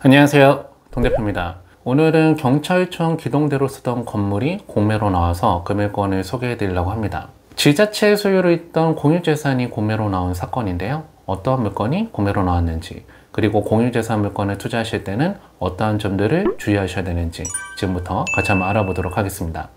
안녕하세요, 동대표입니다. 오늘은 경찰청 기동대로 쓰던 건물이 공매로 나와서 금일권을 소개해 드리려고 합니다. 지자체 소유로 있던 공유재산이 공매로 나온 사건인데요. 어떠한 물건이 공매로 나왔는지, 그리고 공유재산 물건을 투자하실 때는 어떠한 점들을 주의하셔야 되는지 지금부터 같이 한번 알아보도록 하겠습니다.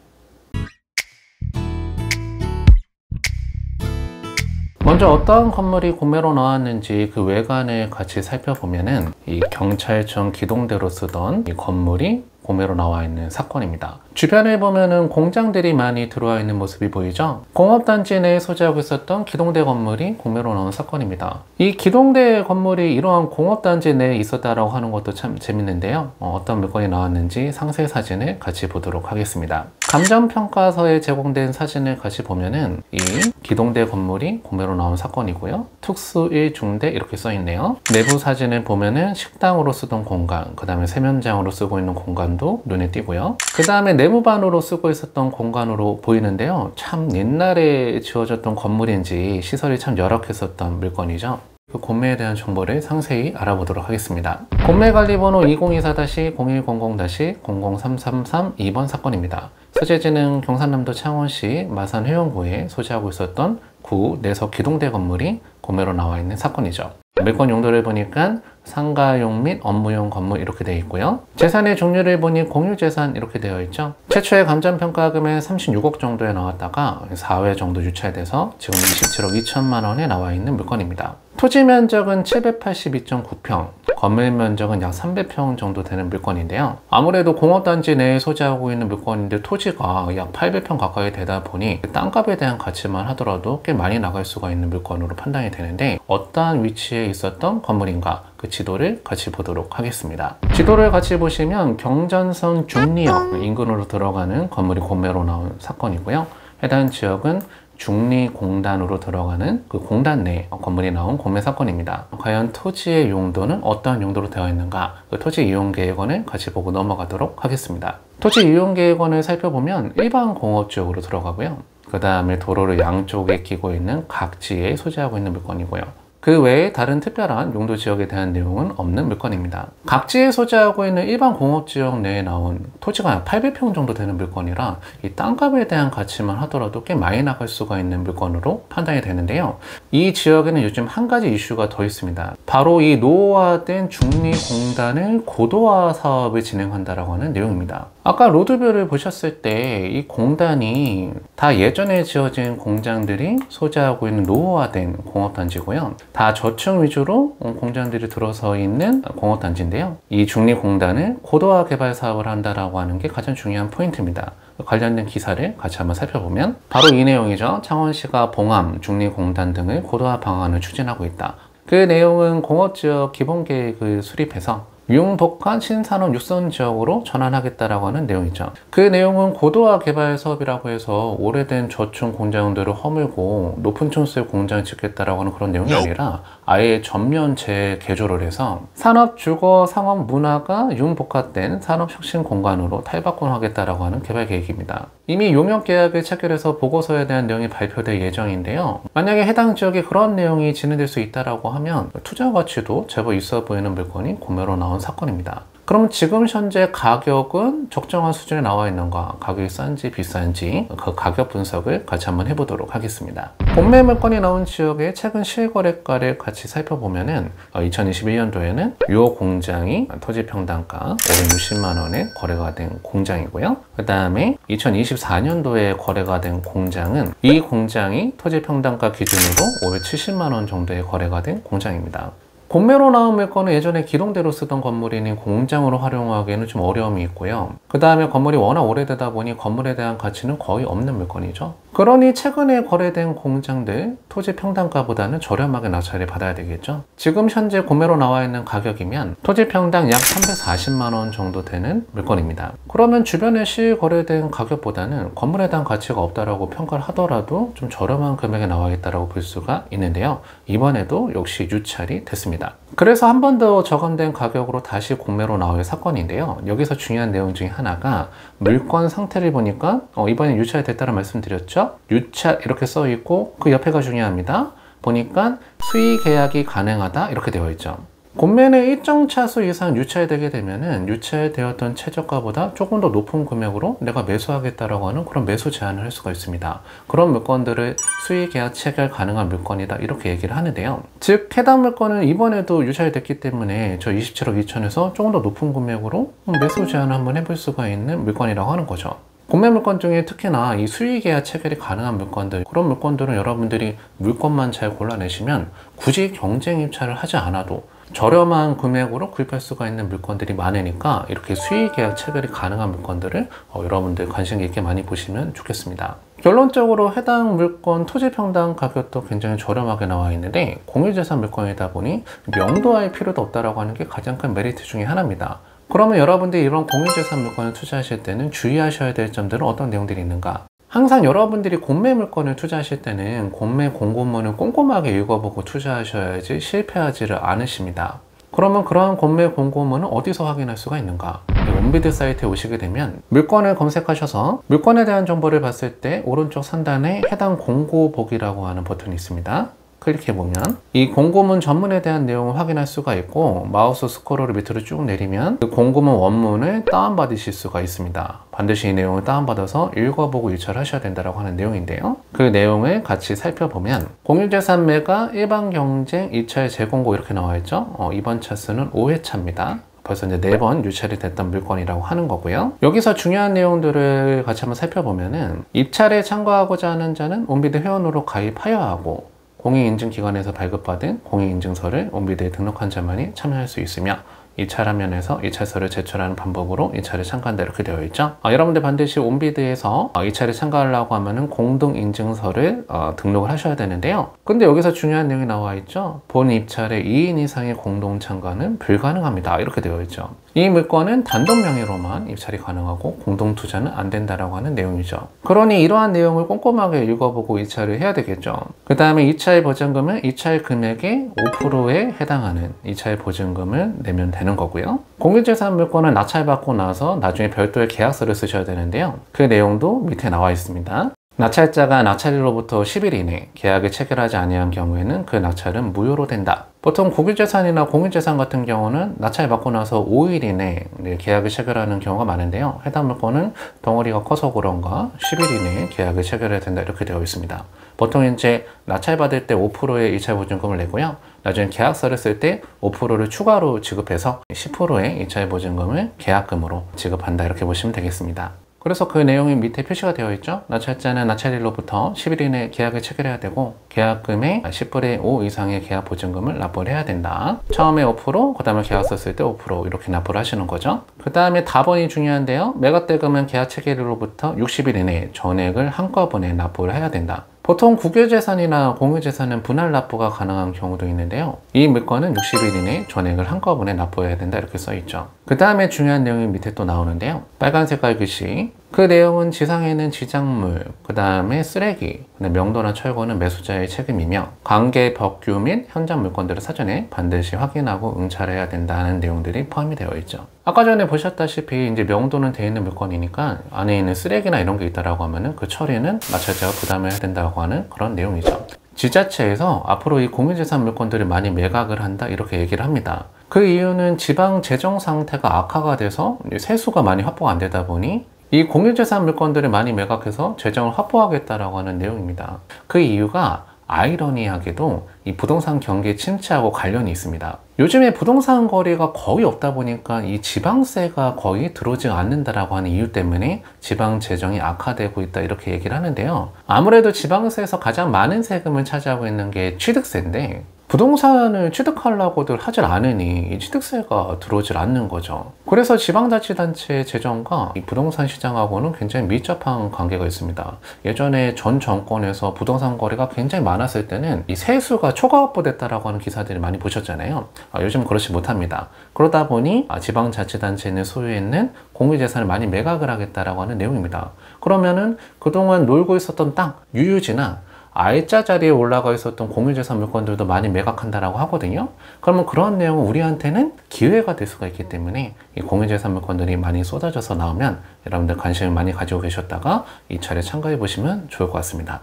먼저 어떠한 건물이 공매로 나왔는지 그 외관을 같이 살펴보면은 이 경찰청 기동대로 쓰던 이 건물이 공매로 나와 있는 사건입니다. 주변에 보면은 공장들이 많이 들어와 있는 모습이 보이죠? 공업단지 내에 소재하고 있었던 기동대 건물이 공매로 나온 사건입니다. 이 기동대 건물이 이러한 공업단지 내에 있었다라고 하는 것도 참 재밌는데요. 어떤 물건이 나왔는지 상세 사진을 같이 보도록 하겠습니다. 감정평가서에 제공된 사진을 같이 보면은 이 기동대 건물이 공매로 나온 사건이고요. 특수 1중대 이렇게 써 있네요. 내부 사진을 보면은 식당으로 쓰던 공간, 그 다음에 세면장으로 쓰고 있는 공간도 눈에 띄고요. 그 다음에 내부반으로 쓰고 있었던 공간으로 보이는데요. 참 옛날에 지어졌던 건물인지 시설이 참 열악했었던 물건이죠. 그 공매에 대한 정보를 상세히 알아보도록 하겠습니다. 공매관리번호 2024-0100-00333-2번 사건입니다. 소재지는 경상남도 창원시 마산회원구에 소재하고 있었던 구 내석 기동대 건물이 공매로 나와 있는 사건이죠. 물건 용도를 보니까 상가용 및 업무용 건물 이렇게 되어 있고요. 재산의 종류를 보니 공유재산 이렇게 되어 있죠. 최초의 감정평가금은 36억 정도에 나왔다가 4회 정도 유찰돼서 지금 27억 2천만 원에 나와 있는 물건입니다. 토지 면적은 782.9평, 건물 면적은 약 300평 정도 되는 물건인데요. 아무래도 공업단지 내에 소재하고 있는 물건인데 토지가 약 800평 가까이 되다 보니 땅값에 대한 가치만 하더라도 꽤 많이 나갈 수가 있는 물건으로 판단이 되는데, 어떠한 위치에 있었던 건물인가 그 지도를 같이 보도록 하겠습니다. 지도를 같이 보시면 경전선 중리역 인근으로 들어가는 건물이 공매로 나온 사건이고요. 해당 지역은 중리공단으로 들어가는 그 공단 내 건물이 나온 공매 사건입니다. 과연 토지의 용도는 어떠한 용도로 되어 있는가, 그 토지 이용계획원을 같이 보고 넘어가도록 하겠습니다. 토지 이용계획원을 살펴보면 일반 공업지역으로 들어가고요. 그 다음에 도로를 양쪽에 끼고 있는 각지에 소재하고 있는 물건이고요. 그 외에 다른 특별한 용도 지역에 대한 내용은 없는 물건입니다. 각지에 소재하고 있는 일반 공업지역 내에 나온 토지가 800평 정도 되는 물건이라 이 땅값에 대한 가치만 하더라도 꽤 많이 나갈 수가 있는 물건으로 판단이 되는데요. 이 지역에는 요즘 한 가지 이슈가 더 있습니다. 바로 이 노후화된 중리공단을 고도화 사업을 진행한다라고 하는 내용입니다. 아까 로드뷰를 보셨을 때 이 공단이 다 예전에 지어진 공장들이 소재하고 있는 노후화된 공업단지고요. 다 저층 위주로 공장들이 들어서 있는 공업단지인데요. 이 중리공단을 고도화 개발 사업을 한다라고 하는 게 가장 중요한 포인트입니다. 관련된 기사를 같이 한번 살펴보면 바로 이 내용이죠. 창원시가 봉암, 중리공단 등을 고도화 방안을 추진하고 있다. 그 내용은 공업지역 기본계획을 수립해서 융복합 신산업 육선 지역으로 전환하겠다라고 하는 내용이죠. 그 내용은 고도화 개발 사업이라고 해서 오래된 저층 공장들을 허물고 높은 층수의 공장을 짓겠다라고 하는 그런 내용이 아니라 아예 전면 재개조를 해서 산업 주거 상업 문화가 융복합된 산업 혁신 공간으로 탈바꿈하겠다라고 하는 개발 계획입니다. 이미 용역 계약을 체결해서 보고서에 대한 내용이 발표될 예정인데요. 만약에 해당 지역에 그런 내용이 진행될 수 있다라고 하면 투자 가치도 제법 있어 보이는 물건이 공매로 나온 사건입니다. 그럼 지금 현재 가격은 적정한 수준에 나와 있는가, 가격이 싼지 비싼지 그 가격 분석을 같이 한번 해보도록 하겠습니다. 공매 물건이 나온 지역의 최근 실거래가를 같이 살펴보면은 2021년도에는 이 공장이 토지 평당가 560만 원에 거래가 된 공장이고요. 그 다음에 2024년도에 거래가 된 공장은 이 공장이 토지 평당가 기준으로 570만 원 정도에 거래가 된 공장입니다. 공매로 나온 물건은 예전에 기동대로 쓰던 건물이니 공장으로 활용하기에는 좀 어려움이 있고요. 그 다음에 건물이 워낙 오래되다 보니 건물에 대한 가치는 거의 없는 물건이죠. 그러니 최근에 거래된 공장들 토지 평당가보다는 저렴하게 낙찰을 받아야 되겠죠. 지금 현재 공매로 나와 있는 가격이면 토지 평당 약 340만 원 정도 되는 물건입니다. 그러면 주변에 실거래된 가격보다는 건물에 대한 가치가 없다라고 평가를 하더라도 좀 저렴한 금액에 나와 있다고 볼 수가 있는데요. 이번에도 역시 유찰이 됐습니다. 그래서 한 번 더 저감된 가격으로 다시 공매로 나올 사건인데요. 여기서 중요한 내용 중에 하나가 물건 상태를 보니까 이번에 유찰이 됐다는 말씀드렸죠. 유찰 이렇게 써 있고 그 옆에가 중요합니다. 보니까 수의 계약이 가능하다 이렇게 되어 있죠. 공매는 일정 차수 이상 유찰되게 되면은 유찰되었던 최저가보다 조금 더 높은 금액으로 내가 매수하겠다라고 하는 그런 매수 제한을 할 수가 있습니다. 그런 물건들을 수의계약 체결 가능한 물건이다 이렇게 얘기를 하는데요. 즉 해당 물건은 이번에도 유찰됐기 때문에 저 27억 2천에서 조금 더 높은 금액으로 매수 제한을 한번 해볼 수가 있는 물건이라고 하는 거죠. 공매 물건 중에 특히나 이 수의계약 체결이 가능한 물건들, 그런 물건들은 여러분들이 물건만 잘 골라내시면 굳이 경쟁 입찰을 하지 않아도 저렴한 금액으로 구입할 수가 있는 물건들이 많으니까 이렇게 수의계약 체결이 가능한 물건들을 여러분들 관심 있게 많이 보시면 좋겠습니다. 결론적으로 해당 물건 토지 평당 가격도 굉장히 저렴하게 나와 있는데 공유재산 물건이다 보니 명도할 필요도 없다라고 하는 게 가장 큰 메리트 중에 하나입니다. 그러면 여러분들이 이런 공유재산 물건을 투자하실 때는 주의하셔야 될 점들은 어떤 내용들이 있는가? 항상 여러분들이 공매 물건을 투자하실 때는 공매 공고문을 꼼꼼하게 읽어보고 투자하셔야지 실패하지를 않으십니다. 그러면 그러한 공매 공고문은 어디서 확인할 수가 있는가? 온비드 사이트에 오시게 되면 물건을 검색하셔서 물건에 대한 정보를 봤을 때 오른쪽 상단에 해당 공고 보기라고 하는 버튼이 있습니다. 클릭해보면 이 공고문 전문에 대한 내용을 확인할 수가 있고 마우스 스크롤을 밑으로 쭉 내리면 그 공고문 원문을 다운받으실 수가 있습니다. 반드시 이 내용을 다운받아서 읽어보고 유찰하셔야 된다고 하는 내용인데요. 그 내용을 같이 살펴보면 공유재산 매가 일반 경쟁 2차의 재공고 이렇게 나와 있죠. 이번 차수는 5회차입니다. 벌써 이제 4번 유찰이 됐던 물건이라고 하는 거고요. 여기서 중요한 내용들을 같이 한번 살펴보면은 입찰에 참가하고자 하는 자는 온비드 회원으로 가입하여야 하고 공인인증기관에서 발급받은 공인인증서를 온비드에 등록한 자만이 참여할 수 있으며 이찰화면에서 이찰서를 제출하는 방법으로 이찰에 참가한다 이렇게 되어 있죠. 여러분들 반드시 온비드에서 이찰에 참가하려고 하면은 공동인증서를 등록을 하셔야 되는데요. 근데 여기서 중요한 내용이 나와 있죠. 본 입찰에 2인 이상의 공동 참가는 불가능합니다 이렇게 되어 있죠. 이 물건은 단독 명의로만 입찰이 가능하고 공동 투자는 안 된다라고 하는 내용이죠. 그러니 이러한 내용을 꼼꼼하게 읽어보고 입찰을 해야 되겠죠. 그 다음에 입찰 보증금은 입찰 금액의 5%에 해당하는 입찰 보증금을 내면 되는 거고요. 공유재산 물건은 낙찰받고 나서 나중에 별도의 계약서를 쓰셔야 되는데요. 그 내용도 밑에 나와 있습니다. 낙찰자가 낙찰일로부터 10일 이내 계약을 체결하지 아니한 경우에는 그 낙찰은 무효로 된다. 보통 국유재산이나 공유재산 같은 경우는 낙찰받고 나서 5일 이내 계약을 체결하는 경우가 많은데요. 해당 물건은 덩어리가 커서 그런가 10일 이내에 계약을 체결해야 된다 이렇게 되어 있습니다. 보통 이제 낙찰받을 때 5%의 이찰 보증금을 내고요. 나중에 계약서를 쓸 때 5%를 추가로 지급해서 10%의 이찰 보증금을 계약금으로 지급한다 이렇게 보시면 되겠습니다. 그래서 그 내용이 밑에 표시가 되어 있죠. 낙찰자는 낙찰일로부터 10일 이내 계약을 체결해야 되고 계약금의 10분의 5 이상의 계약 보증금을 납부를 해야 된다. 처음에 5%, 그 다음에 계약서 쓸 때 5% 이렇게 납부를 하시는 거죠. 그 다음에 답번이 중요한데요. 매각대금은 계약 체결일로부터 60일 이내에 전액을 한꺼번에 납부를 해야 된다. 보통 국유재산이나 공유재산은 분할 납부가 가능한 경우도 있는데요. 이 물건은 60일 이내에 전액을 한꺼번에 납부해야 된다 이렇게 써 있죠. 그 다음에 중요한 내용이 밑에 또 나오는데요. 빨간 색깔 글씨. 그 내용은 지상에는 지작물, 그 다음에 쓰레기, 명도나 철거는 매수자의 책임이며 관계 법규 및 현장 물건들을 사전에 반드시 확인하고 응찰해야 된다는 내용들이 포함이 되어 있죠. 아까 전에 보셨다시피 이제 명도는 되어 있는 물건이니까 안에 있는 쓰레기나 이런 게 있다라고 하면은 그 처리는 낙찰자가 부담해야 된다고 하는 그런 내용이죠. 지자체에서 앞으로 이 공유재산 물건들을 많이 매각을 한다 이렇게 얘기를 합니다. 그 이유는 지방 재정 상태가 악화가 돼서 세수가 많이 확보가 안 되다 보니 이 공유재산 물건들을 많이 매각해서 재정을 확보하겠다라고 하는 내용입니다. 그 이유가 아이러니하게도 이 부동산 경기 침체하고 관련이 있습니다. 요즘에 부동산 거래가 거의 없다 보니까 이 지방세가 거의 들어오지 않는다라고 하는 이유 때문에 지방 재정이 악화되고 있다 이렇게 얘기를 하는데요. 아무래도 지방세에서 가장 많은 세금을 차지하고 있는 게 취득세인데 부동산을 취득하려고들 하질 않으니 이 취득세가 들어오질 않는 거죠. 그래서 지방자치단체의 재정과 이 부동산 시장하고는 굉장히 밀접한 관계가 있습니다. 예전에 전 정권에서 부동산 거래가 굉장히 많았을 때는 이 세수가 초과 확보됐다라고 하는 기사들을 많이 보셨잖아요. 요즘 그렇지 못합니다. 그러다 보니 지방자치단체는 소유했는 공유재산을 많이 매각을 하겠다라고 하는 내용입니다. 그러면은 그동안 놀고 있었던 땅, 유유지나 R자 자리에 올라가 있었던 공유재산 물건들도 많이 매각한다라고 하거든요. 그러면 그런 내용은 우리한테는 기회가 될 수가 있기 때문에 이 공유재산 물건들이 많이 쏟아져서 나오면 여러분들 관심을 많이 가지고 계셨다가 이 차례 참가해 보시면 좋을 것 같습니다.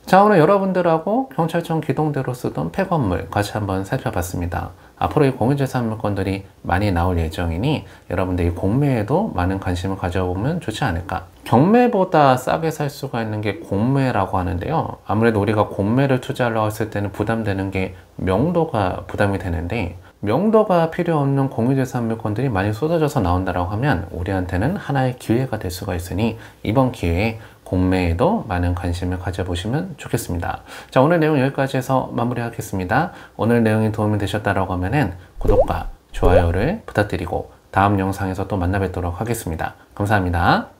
자, 오늘 여러분들하고 경찰청 기동대로 쓰던 폐건물 같이 한번 살펴봤습니다. 앞으로 이 공유재산 물건들이 많이 나올 예정이니 여러분들 이 공매에도 많은 관심을 가져보면 좋지 않을까. 경매보다 싸게 살 수가 있는 게 공매라고 하는데요. 아무래도 우리가 공매를 투자하려고 했을 때는 부담되는 게 명도가 부담이 되는데, 명도가 필요 없는 공유재산 물건들이 많이 쏟아져서 나온다고 하면 우리한테는 하나의 기회가 될 수가 있으니 이번 기회에 공매에도 많은 관심을 가져보시면 좋겠습니다. 자, 오늘 내용 여기까지 해서 마무리하겠습니다. 오늘 내용이 도움이 되셨다고 하면은 구독과 좋아요를 부탁드리고 다음 영상에서 또 만나 뵙도록 하겠습니다. 감사합니다.